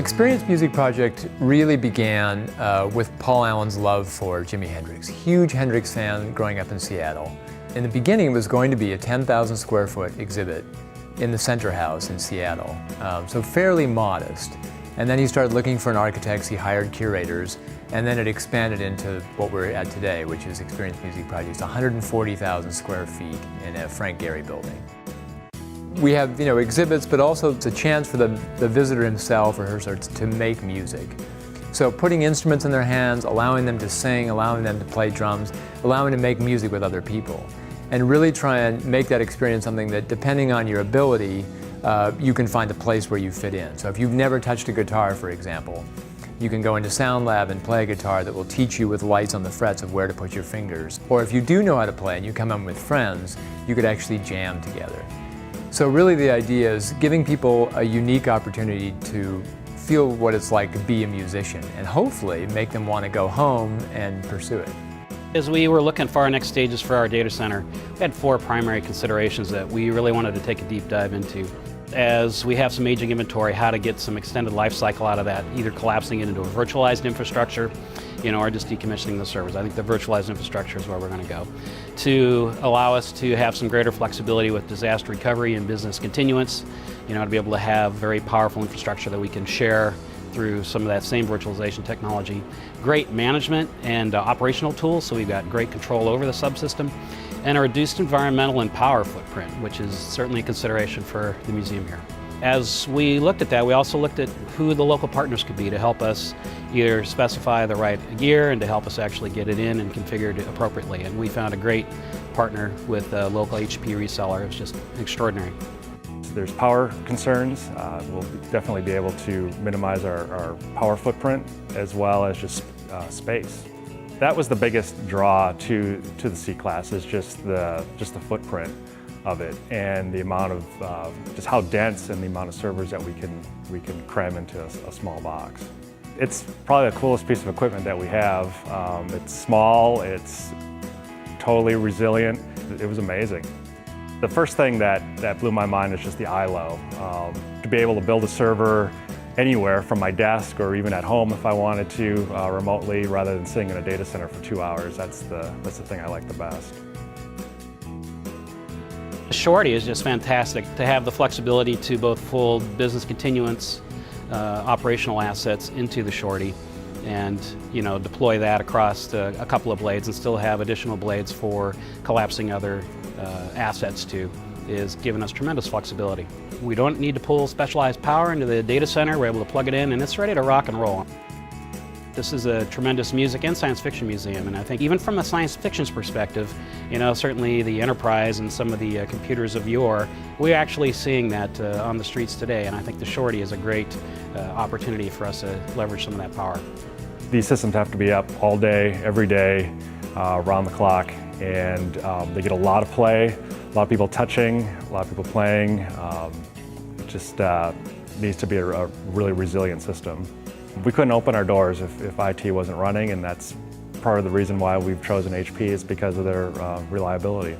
Experience Music Project really began with Paul Allen's love for Jimi Hendrix. Huge Hendrix fan growing up in Seattle. In the beginning, it was going to be a 10,000 square foot exhibit in the Center House in Seattle, so fairly modest. And then he started looking for an architect, he hired curators, and then it expanded into what we're at today, which is Experience Music Project. It's 140,000 square feet in a Frank Gehry building. We have, exhibits, but also it's a chance for the visitor himself or herself to make music. So putting instruments in their hands, allowing them to sing, allowing them to play drums, allowing them to make music with other people. And really try and make that experience something that, depending on your ability, you can find a place where you fit in. So if you've never touched a guitar, for example, you can go into Sound Lab and play a guitar that will teach you with lights on the frets of where to put your fingers. Or if you do know how to play and you come in with friends, you could actually jam together. So really the idea is giving people a unique opportunity to feel what it's like to be a musician and hopefully make them want to go home and pursue it. As we were looking for our next stages for our data center, we had 4 primary considerations that we really wanted to take a deep dive into. As we have some aging inventory, how to get some extended life cycle out of that, either collapsing it into a virtualized infrastructure, or just decommissioning the servers. I think the virtualized infrastructure is where we're going to go. To allow us to have some greater flexibility with disaster recovery and business continuance, to be able to have very powerful infrastructure that we can share through some of that same virtualization technology. Great management and operational tools, so we've got great control over the subsystem, and a reduced environmental and power footprint, which is certainly a consideration for the museum here. As we looked at that, we also looked at who the local partners could be to help us either specify the right gear and to help us actually get it in and configure it appropriately. And we found a great partner with a local HP reseller. It was just extraordinary. There's power concerns. We'll definitely be able to minimize our power footprint as well as just space. That was the biggest draw to the C-Class, is just the footprint of it and the amount of just how dense and the amount of servers that we can cram into a small box. It's probably the coolest piece of equipment that we have. It's small, it's totally resilient. It was amazing. The first thing that blew my mind is just the ILO. To be able to build a server anywhere from my desk or even at home if I wanted to remotely, rather than sitting in a data center for 2 hours, that's the thing I like the best. Shorty is just fantastic to have the flexibility to both fold business continuance, operational assets into the Shorty and deploy that across a couple of blades and still have additional blades for collapsing other assets to, is giving us tremendous flexibility. We don't need to pull specialized power into the data center. We're able to plug it in and it's ready to rock and roll. This is a tremendous music and science fiction museum, and I think even from a science fiction's perspective, certainly the Enterprise and some of the computers of yore, we're actually seeing that on the streets today, and I think the Shorty is a great opportunity for us to leverage some of that power. These systems have to be up all day, every day, around the clock, and they get a lot of play, a lot of people touching, a lot of people playing. Just needs to be a really resilient system. We couldn't open our doors if IT wasn't running, and that's part of the reason why we've chosen HP, is because of their reliability.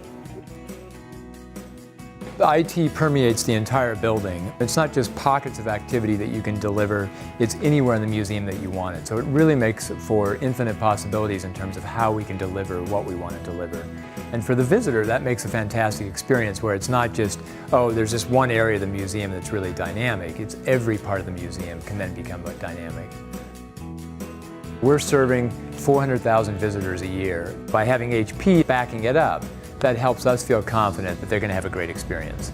IT permeates the entire building. It's not just pockets of activity that you can deliver, it's anywhere in the museum that you want it. So it really makes for infinite possibilities in terms of how we can deliver what we want to deliver. And for the visitor, that makes a fantastic experience where it's not just, oh, there's this one area of the museum that's really dynamic. It's every part of the museum can then become dynamic. We're serving 400,000 visitors a year. By having HP backing it up, that helps us feel confident that they're going to have a great experience.